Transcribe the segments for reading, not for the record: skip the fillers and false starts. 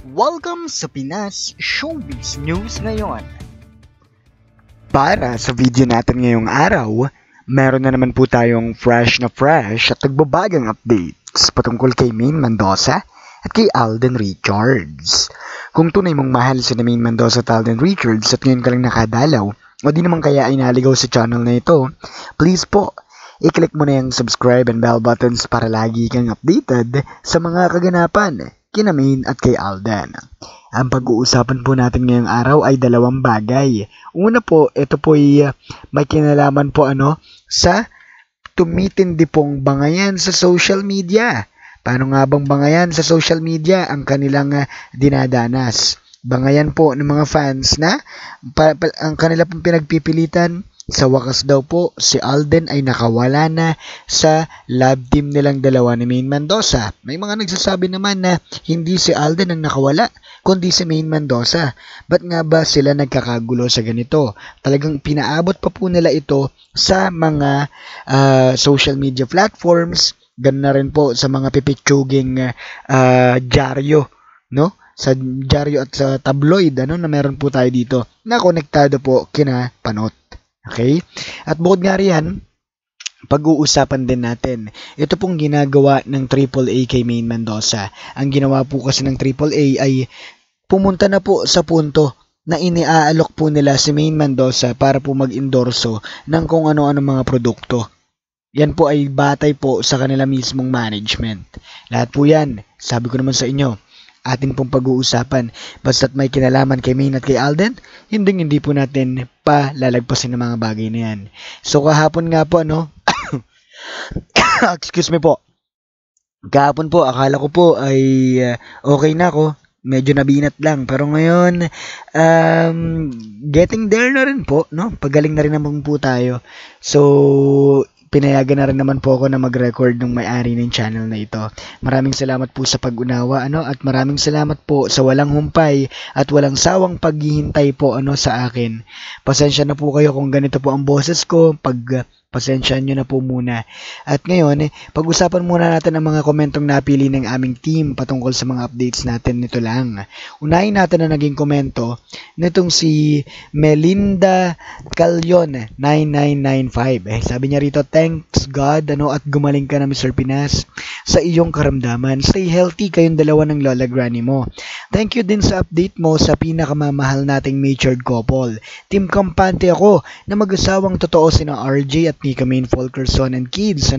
Welcome sa Pinas Showbiz News ngayon. Para sa video natin ngayong araw, meron na naman po tayong fresh at nagbabagang updates patungkol kay Maine Mendoza at kay Alden Richards. Kung tunay mong mahal si Maine Mendoza at Alden Richards at ngayon ka lang nakadalaw o di naman kaya ay naligaw sa channel na ito, please po, i-click mo na yung subscribe and bell buttons para lagi kang updated sa mga kaganapan kina Maine at kay Alden. Ang pag-uusapan po natin ngayong araw ay dalawang bagay. Una po, ito po ay may kinalaman po sa tumitindi pong bangayan sa social media. Paano nga bang bangayan sa social media ang kanilang dinadanas? Bangayan po ng mga fans na ang kanila pong pinagpipilitan. Sa wakas daw po, si Alden ay nakawala na sa love team nilang dalawa ni Maine Mendoza. May mga nagsasabi naman na hindi si Alden ang nakawala, kundi si Maine Mendoza. Ba't nga ba sila nagkakagulo sa ganito? Talagang pinaabot pa po nila ito sa mga social media platforms, ganun na rin po sa mga pipitsuging dyaryo, no? Sa dyaryo at sa tabloid, na meron po tayo dito na konektado po kina Panot. Okay? At bukod nga riyan, pag-uusapan din natin, ito pong ginagawa ng AAA kay Maine Mendoza. Ang ginawa po kasi ng AAA ay pumunta na po sa punto na iniaalok po nila si Maine Mendoza para po mag-endorso ng kung ano-ano mga produkto. Yan po ay batay po sa kanila mismong management. Lahat po yan, sabi ko naman sa inyo, atin pong pag-uusapan. Basta't may kinalaman kay Maine at kay Alden, hindi po natin palalagpasin ng mga bagay na yan. So kahapon nga po, excuse me po. Kahapon po, akala ko po ay okay na ako. Medyo nabinat lang. Pero ngayon, getting there na rin po, no? Pagaling na rin naman po tayo. So, pinayagan na rin naman po ako na mag-record ng may-ari ng channel na ito. Maraming salamat po sa pag-unawa, at maraming salamat po sa walang humpay at walang sawang paghihintay po sa akin. Pasensya na po kayo kung ganito po ang boses ko, pasensya nyo na po muna. At ngayon, pag-usapan muna natin ang mga komentong napili ng aming team patungkol sa mga updates natin. Nito lang. Unahin natin na naging komento nitong si Melinda Calyon 9995. Sabi niya rito, thanks God at gumaling ka na Mr. Pinas sa iyong karamdaman. Stay healthy kayong dalawa ng Lola Granny mo. Thank you din sa update mo sa pinakamamahal nating matured couple. Team kampante ako na mag-asawang totoo sina RJ at Nika Maine Fulkerson and kids,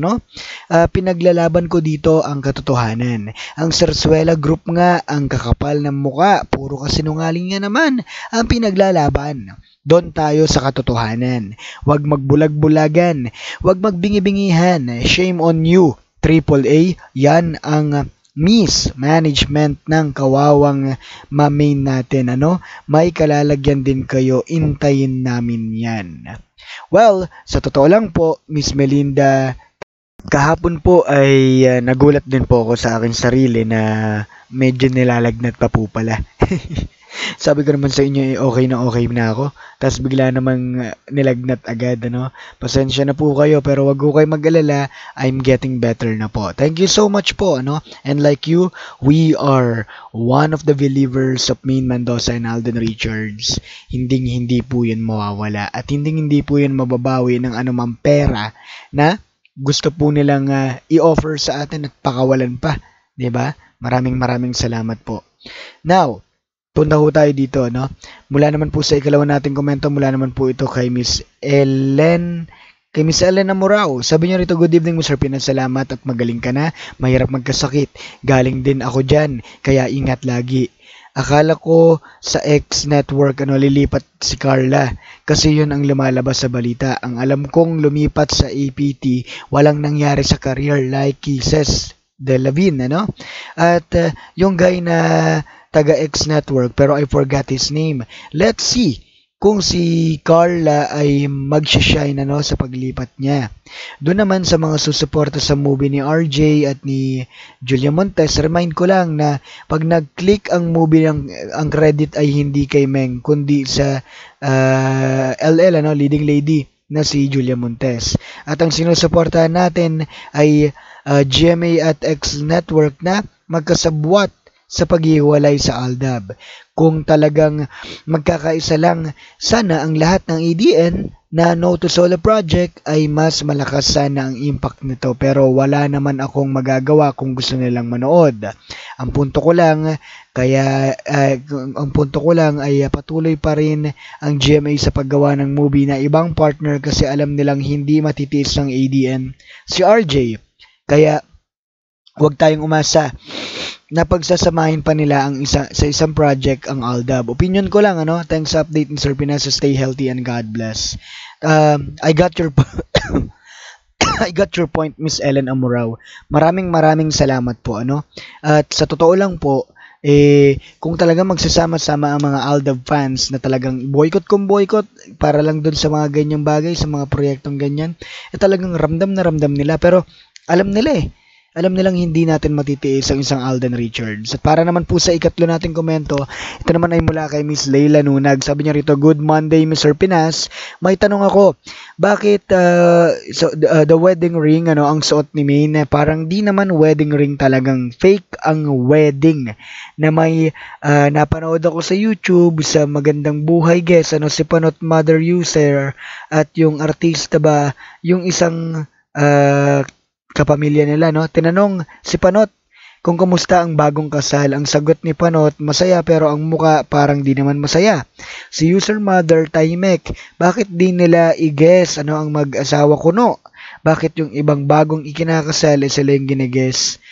pinaglalaban ko dito ang katotohanan. Ang Sarsuela Group nga ang kakapal ng muka, puro kasinungaling nga naman ang pinaglalaban. Doon tayo sa katotohanan. Huwag magbulag-bulagan, huwag magbingi-bingihan. Shame on you, AAA. Yan ang mismanagement ng kawawang ma-Maine natin, May kalalagyan din kayo, intayin namin yan. Well, sa totoo lang po, Miss Melinda, kahapon po ay nagulat din po ako sa aking sarili na medyo nilalagnat pa po pala. Sabi ko naman sa inyo, okay na ako. Tapos bigla namang nilagnat agad, Pasensya na po kayo, pero wag ko kayo mag-alala. I'm getting better na po. Thank you so much po, And like you, we are one of the believers of Maine Mendoza and Alden Richards. Hindi po yun mawawala. At hindi po yun mababawi ng anumang pera na gusto po nilang i-offer sa atin at pakawalan pa. 'Di ba? Maraming salamat po. Now, punta ho tayo dito, Mula naman po sa ikalawa nating komento, mula naman po ito kay Miss Ellen Amorao. Sabi niya rito, good evening Mr. Pinas, salamat at magaling ka na. Mahirap magkasakit. Galing din ako dyan, kaya ingat lagi. Akala ko sa X network lilipat si Carla kasi yun ang lumalabas sa balita. Ang alam kong lumipat sa APT, walang nangyari sa career like Kisses de Lavin, At yung guy na taga X Network pero I forgot his name. Let's see kung si Carla ay mag-shine sa paglipat niya. Doon naman sa mga susuporta sa movie ni RJ at ni Julia Montes, remind ko lang na pag nag-click ang movie ang credit ay hindi kay Meng kundi sa LL leading lady na si Julia Montes. At ang sinusuportahan natin ay GMA at X Network na magkasabwat sa paghiwalay sa Aldab. Kung talagang magkakaisa lang sana ang lahat ng ADN na No to Solo Project, ay mas malakas sana ang impact nito, pero wala naman akong magagawa kung gusto nilang manood. Ang punto ko lang ay patuloy pa rin ang GMA sa paggawa ng movie na ibang partner kasi alam nilang hindi matitiis ng ADN si RJ. Kaya huwag tayong umasa na pagsasamahin pa nila sa isang project ang Aldab. Opinion ko lang, Thanks sa update, Sir Pinas. Stay healthy and God bless. I got your I got your point, Miss Ellen Amurao. Maraming salamat po, At sa totoo lang po, kung talagang magsasama-sama ang mga Aldab fans na talagang boycott para lang dun sa mga ganyang bagay, sa mga proyektong ganyan, talagang ramdam na ramdam nila. Pero alam nilang hindi natin matitiis ang isang Alden Richards. At para naman po sa ikatlo nating komento, ito naman ay mula kay Miss Leila Nunag. Sabi niya rito, "Good Monday, Mr. Pinas. May tanong ako, bakit the wedding ring, ang suot ni Maine, parang di naman wedding ring, talagang fake ang wedding." Na may napanood ako sa YouTube, sa Magandang Buhay guest, si Panot Mother User, at yung artista ba, yung isang kapamilya nila, tinanong si Panot kung kumusta ang bagong kasal. Ang sagot ni Panot, masaya pero ang muka parang di naman masaya. Si User Mother Timek, bakit di nila i-guess ang mag-asawa kuno? Bakit yung ibang bagong ikinakasal sila yung gine-guess?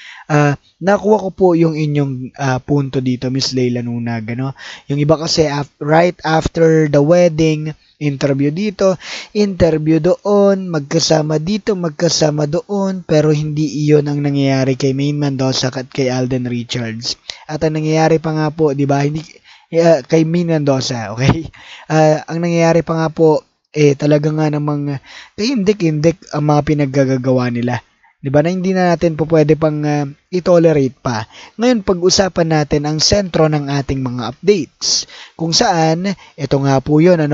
Nakuha ko po yung inyong punto dito, Miss Leila Nunag. Yung iba kasi right after the wedding, interview dito, interview doon, magkasama dito, magkasama doon, pero hindi iyon ang nangyayari kay Maine Mendoza at kay Alden Richards. At ang nangyayari pa nga po, di ba, hindi kay Maine Mendoza, okay? Ang nangyayari pa nga po, talaga nga namang kaindik-indik ang mga pinaggagawa nila. Diba na hindi na natin po pwede pang i-tolerate pa. Ngayon, pag-usapan natin ang sentro ng ating mga updates. Kung saan, ito nga po yun,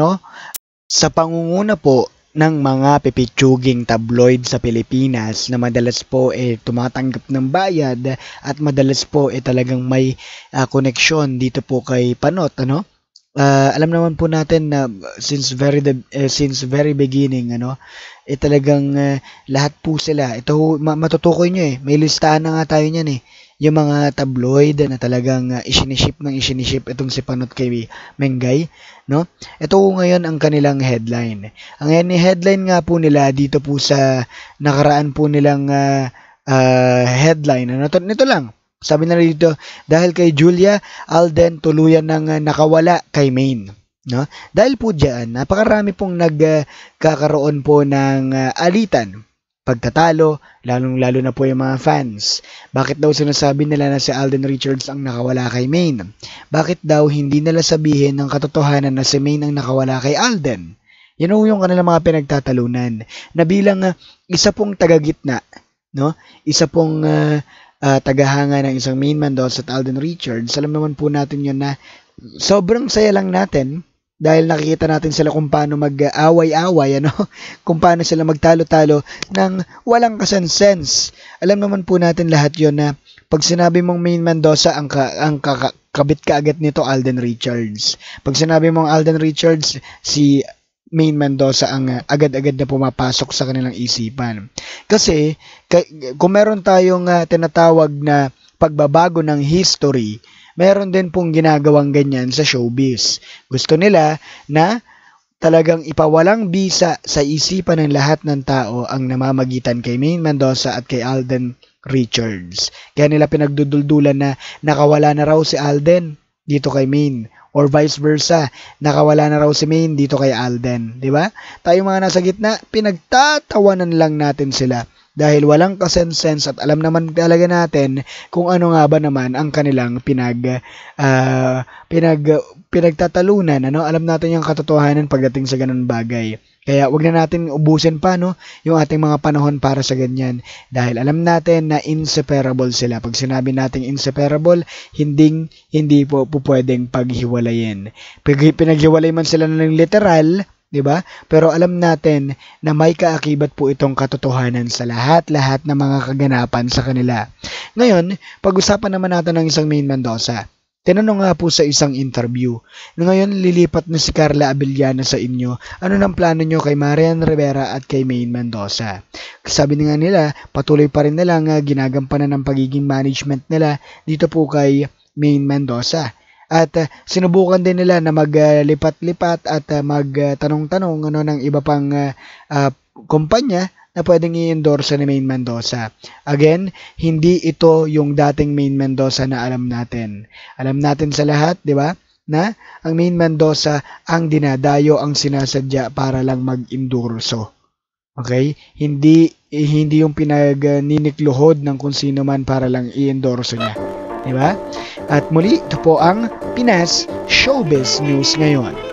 sa pangunguna po ng mga pipitsuging tabloid sa Pilipinas na madalas po tumatanggap ng bayad at madalas po talagang may koneksyon dito po kay Panot, alam naman po natin na since very beginning, talagang lahat po sila. Ito matutukoy nyo may listahan na nga tayo niyan yung mga tabloid na talagang isiniship itong si Panot kay Mengay, Ito ngayon ang kanilang headline. Ang headline nga po nila dito po sa nakaraan po nilang headline, nito lang. Sabi na dito, dahil kay Julia, Alden tuluyan ng nakawala kay Maine. Dahil po dyan, napakarami pong nagkakaroon po ng alitan, pagtatalo, lalong-lalo na po yung mga fans. Bakit daw sinasabi nila na si Alden Richards ang nakawala kay Maine? Bakit daw hindi nila sabihin ng katotohanan na si Maine ang nakawala kay Alden? Yan yung kanilang mga pinagtatalunan. Na bilang isa pong tagagitna, isa pong tagahanga ng isang Maine Mendoza at Alden Richards, alam naman po natin yun na sobrang saya lang natin dahil nakikita natin sila kung paano mag-away-away, kung paano sila magtalo-talo ng walang kasense. Alam naman po natin lahat yun na pag sinabi mong Maine Mendoza, ang kabit ka agad nito Alden Richards. Pag sinabi mong Alden Richards, si Maine Mendoza ang agad-agad na pumapasok sa kanilang isipan. Kasi kung meron tayong tinatawag na pagbabago ng history, meron din pong ginagawang ganyan sa showbiz. Gusto nila na talagang ipawalang bisa sa isipan ng lahat ng tao ang namamagitan kay Maine Mendoza at kay Alden Richards. Kaya nila pinagduduldulan na nakawala na raw si Alden dito kay Maine. Or vice versa, nakawala na raw si Maine dito kay Alden, di ba? Tayo mga nasa gitna, pinagtatawanan lang natin sila dahil walang kasense at alam naman talaga natin kung ano nga ba naman ang kanilang pinagtatalunan, Alam natin yung katotohanan pagdating sa ganun bagay. Kaya wag na natin ubusin pa yung ating mga panahon para sa ganyan dahil alam natin na inseparable sila. Pag sinabi nating inseparable, hindi po pwedeng paghiwalayin. Pag pinaghiwalay man sila ng literal, 'di ba? Pero alam natin na may kaakibat po itong katotohanan sa lahat-lahat ng mga kaganapan sa kanila. Ngayon, pag-usapan naman natin ng isang Maine Mendoza. Tinanong nga po sa isang interview na ngayon lilipat na si Carla Abellana sa inyo, ano nang plano nyo kay Marian Rivera at kay Maine Mendoza? Sabi nga nila, patuloy pa rin nilang ginagampanan ng pagiging management nila dito po kay Maine Mendoza. At sinubukan din nila na maglipat-lipat at magtanong-tanong ng iba pang kumpanya na pwedeng i-endorse ni Maine Mendoza. Again, hindi ito yung dating Maine Mendoza na alam natin. Alam natin sa lahat, di ba? Na ang Maine Mendoza ang dinadayo, ang sinasadya para lang mag-endorso. Okay? Hindi yung pinagninikluhod ng kung sino man para lang i-endorso niya. Di ba? At muli, ito po ang Pinas Showbiz News ngayon.